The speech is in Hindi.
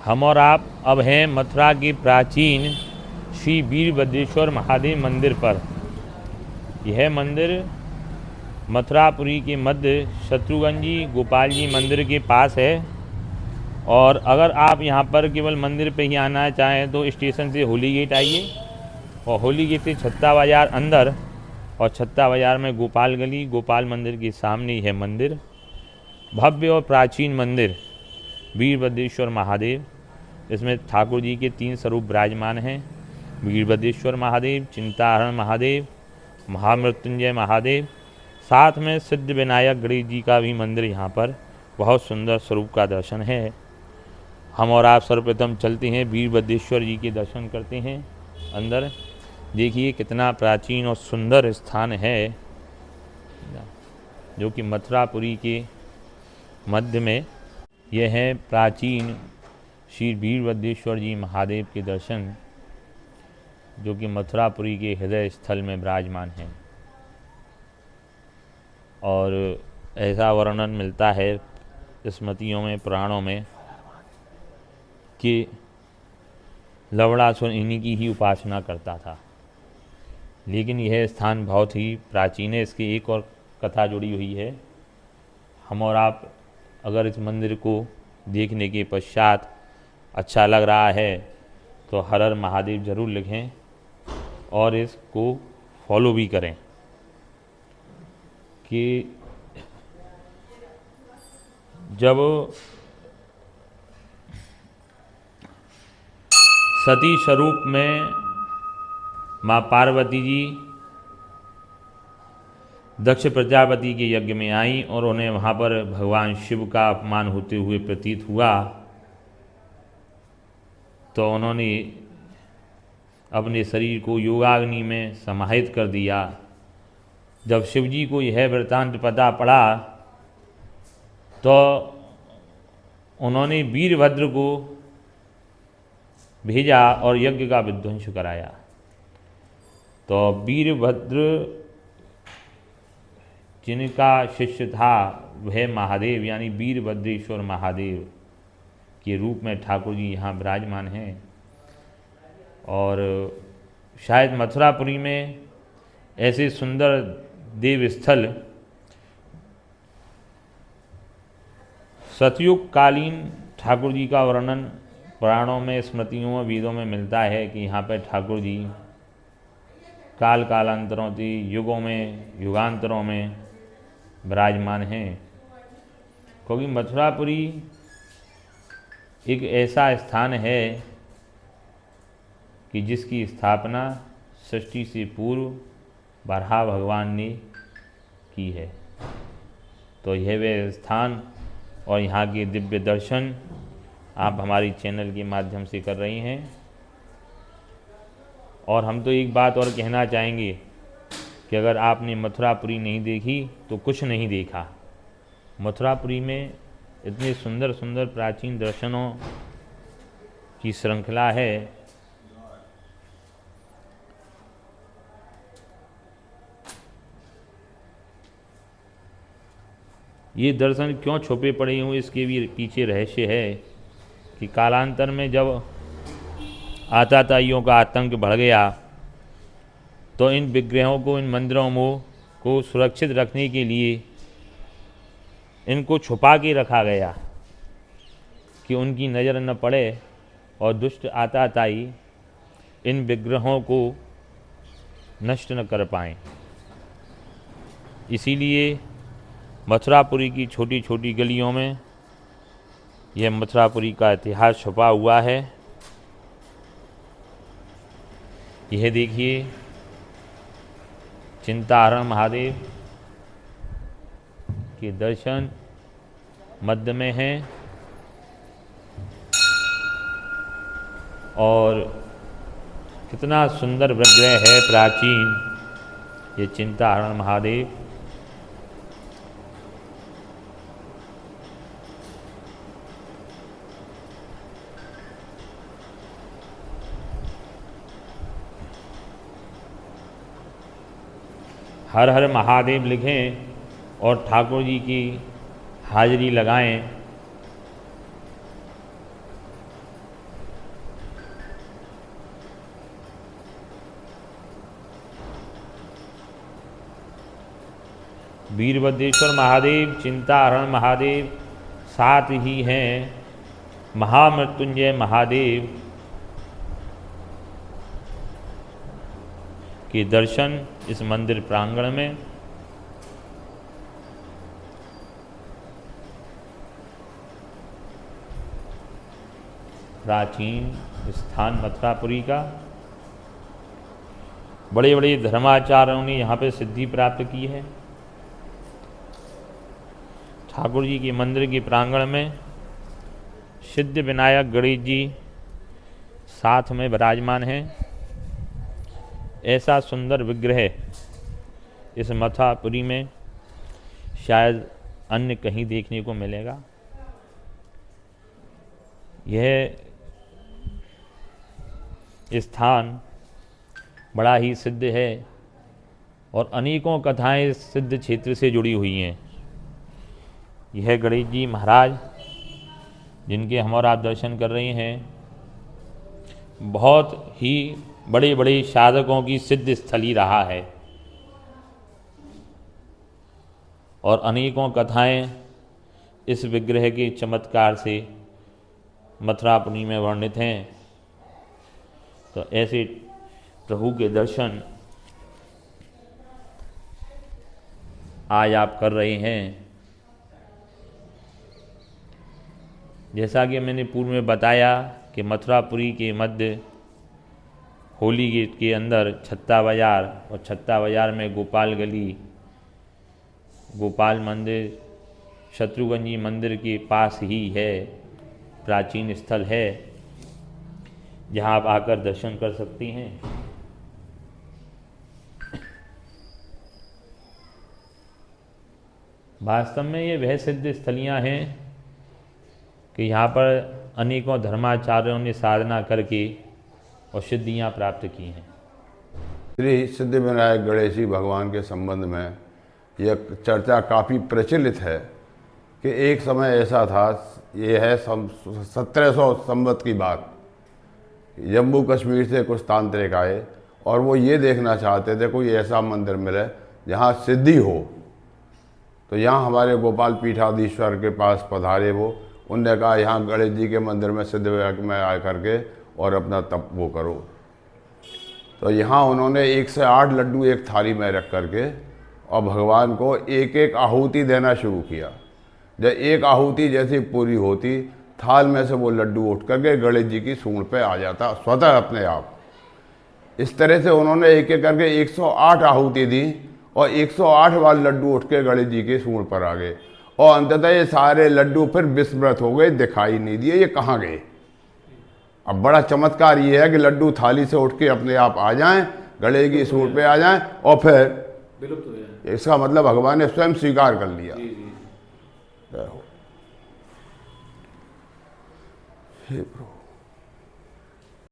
हम और आप अब हैं मथुरा के प्राचीन श्री वीरभद्रेश्वर महादेव मंदिर पर। यह मंदिर मथुरापुरी के मध्य शत्रुघ्न जी गोपाल जी मंदिर के पास है। और अगर आप यहाँ पर केवल मंदिर पे ही आना चाहें तो स्टेशन से होली गेट आइए और होली गेट से छत्ता बाज़ार अंदर और छत्ता बाज़ार में गोपाल गली, गोपाल मंदिर के सामने है मंदिर। भव्य और प्राचीन मंदिर वीरभद्रेश्वर महादेव। इसमें ठाकुर जी के 3 स्वरूप विराजमान हैं, वीरभद्रेश्वर महादेव, चिंताहरण महादेव, महामृत्युंजय महादेव। साथ में सिद्ध विनायक गणेश जी का भी मंदिर यहाँ पर बहुत सुंदर स्वरूप का दर्शन है। हम और आप सर्वप्रथम चलते हैं वीरभद्रेश्वर जी के दर्शन करते हैं। अंदर देखिए कितना प्राचीन और सुंदर स्थान है, जो कि मथुरापुरी के मध्य में यह है प्राचीन श्री वीरभद्रेश्वर जी महादेव के दर्शन, जो कि मथुरापुरी के हृदय स्थल में विराजमान हैं। और ऐसा वर्णन मिलता है स्मृतियों में, पुराणों में, कि लवणासुर इन्हीं की ही उपासना करता था। लेकिन यह स्थान बहुत ही प्राचीन है। इसकी एक और कथा जुड़ी हुई है। हम और आप अगर इस मंदिर को देखने के पश्चात अच्छा लग रहा है तो हर हर महादेव ज़रूर लिखें और इसको फॉलो भी करें। कि जब सती स्वरूप में माँ पार्वती जी दक्ष प्रजापति के यज्ञ में आई और उन्हें वहाँ पर भगवान शिव का अपमान होते हुए प्रतीत हुआ, तो उन्होंने अपने शरीर को योगाग्नि में समाहित कर दिया। जब शिव जी को यह वृत्तांत पता पड़ा तो उन्होंने वीरभद्र को भेजा और यज्ञ का विध्वंस कराया। तो वीरभद्र जिनका शिष्य था वह महादेव यानी वीरभद्रेश्वर महादेव के रूप में ठाकुर जी यहाँ विराजमान हैं। और शायद मथुरापुरी में ऐसे सुंदर देव स्थल सतयुग कालीन ठाकुर जी का वर्णन पुराणों में, स्मृतियों में, वेदों में मिलता है कि यहाँ पर ठाकुर जी काल कालांतरों से, युगों में, युगांतरों में विराजमान हैं। क्योंकि मथुरापुरी एक ऐसा स्थान है कि जिसकी स्थापना सृष्टि से पूर्व बरहा भगवान ने की है। तो यह वे स्थान और यहाँ के दिव्य दर्शन आप हमारी चैनल के माध्यम से कर रही हैं। और हम तो एक बात और कहना चाहेंगे कि अगर आपने मथुरापुरी नहीं देखी तो कुछ नहीं देखा। मथुरापुरी में इतने सुंदर सुंदर प्राचीन दर्शनों की श्रृंखला है। ये दर्शन क्यों छुपे पड़े हुए, इसके भी पीछे रहस्य है कि कालांतर में जब आताताइयों का आतंक बढ़ गया तो इन विग्रहों को, इन मंदिरों को सुरक्षित रखने के लिए इनको छुपा के रखा गया कि उनकी नज़र न पड़े और दुष्ट आताताई इन विग्रहों को नष्ट न कर पाएँ। इसीलिए मथुरापुरी की छोटी छोटी गलियों में यह मथुरापुरी का इतिहास छुपा हुआ है। यह देखिए चिंताहरण महादेव के दर्शन मध्य में हैं और कितना सुंदर विग्रह है प्राचीन ये चिंताहरण महादेव। हर हर महादेव लिखें और ठाकुर जी की हाजिरी लगाएं। वीरभद्रेश्वर महादेव, चिंताहरण महादेव, साथ ही हैं महामृत्युंजय महादेव के दर्शन इस मंदिर प्रांगण में। प्राचीन स्थान मथुरापुरी का, बड़े बड़े धर्माचार्यों ने यहाँ पे सिद्धि प्राप्त की है। ठाकुर जी के मंदिर के प्रांगण में सिद्ध विनायक गणेश जी साथ में विराजमान हैं। ऐसा सुंदर विग्रह इस मथुरापुरी में शायद अन्य कहीं देखने को मिलेगा। यह स्थान बड़ा ही सिद्ध है और अनेकों कथाएं इस सिद्ध क्षेत्र से जुड़ी हुई हैं। यह गणेश जी महाराज जिनके हम और आप दर्शन कर रहे हैं, बहुत ही बड़े बड़े साधकों की सिद्ध स्थली रहा है और अनेकों कथाएं इस विग्रह के चमत्कार से मथुरापुरी में वर्णित हैं। तो ऐसे प्रभु के दर्शन आज आप कर रहे हैं। जैसा कि मैंने पूर्व में बताया कि मथुरापुरी के मध्य होली गेट के अंदर छत्ता बाजार और छत्ता बाजार में गोपाल गली, गोपाल मंदिर, शत्रुघ्न जी मंदिर के पास ही है, प्राचीन स्थल है जहाँ आप आकर दर्शन कर सकती हैं। वास्तव में ये वह सिद्ध स्थलियाँ हैं कि यहाँ पर अनेकों धर्माचार्यों ने साधना करके और सिद्धियाँ प्राप्त की हैं। श्री सिद्धि विनायक गणेश जी भगवान के संबंध में यह चर्चा काफ़ी प्रचलित है कि एक समय ऐसा था, ये है 1700 संवत की बात, जम्मू कश्मीर से कुछ तांत्रिक आए और वो ये देखना चाहते थे कोई ऐसा मंदिर मिले जहाँ सिद्धि हो। तो यहाँ हमारे गोपाल पीठाधीश्वर के पास पधारे वो, उनने कहा यहाँ गणेश जी के मंदिर में सिद्ध में आ करके और अपना तप वो करो। तो यहाँ उन्होंने 1 से 8 लड्डू एक थाली में रख करके और भगवान को एक एक आहुति देना शुरू किया। जब एक आहुति जैसी पूरी होती, थाल में से वो लड्डू उठ करके गणेश जी की सूंड पे आ जाता स्वतः अपने आप। इस तरह से उन्होंने एक एक करके 108 आहुति दी और 108 बार लड्डू उठ के गणेश जी की सूंड पर आ गए और अंततः ये सारे लड्डू फिर विस्मृत हो गए, दिखाई नहीं दिए, ये कहाँ गए। अब बड़ा चमत्कार ये है कि लड्डू थाली से उठ के अपने आप आ जाएं, गणेश की सूंड पे आ जाएं और फिर विलुप्त हो जाए। इसका मतलब भगवान ने स्वयं स्वीकार कर लिया। जी। हे प्रभु।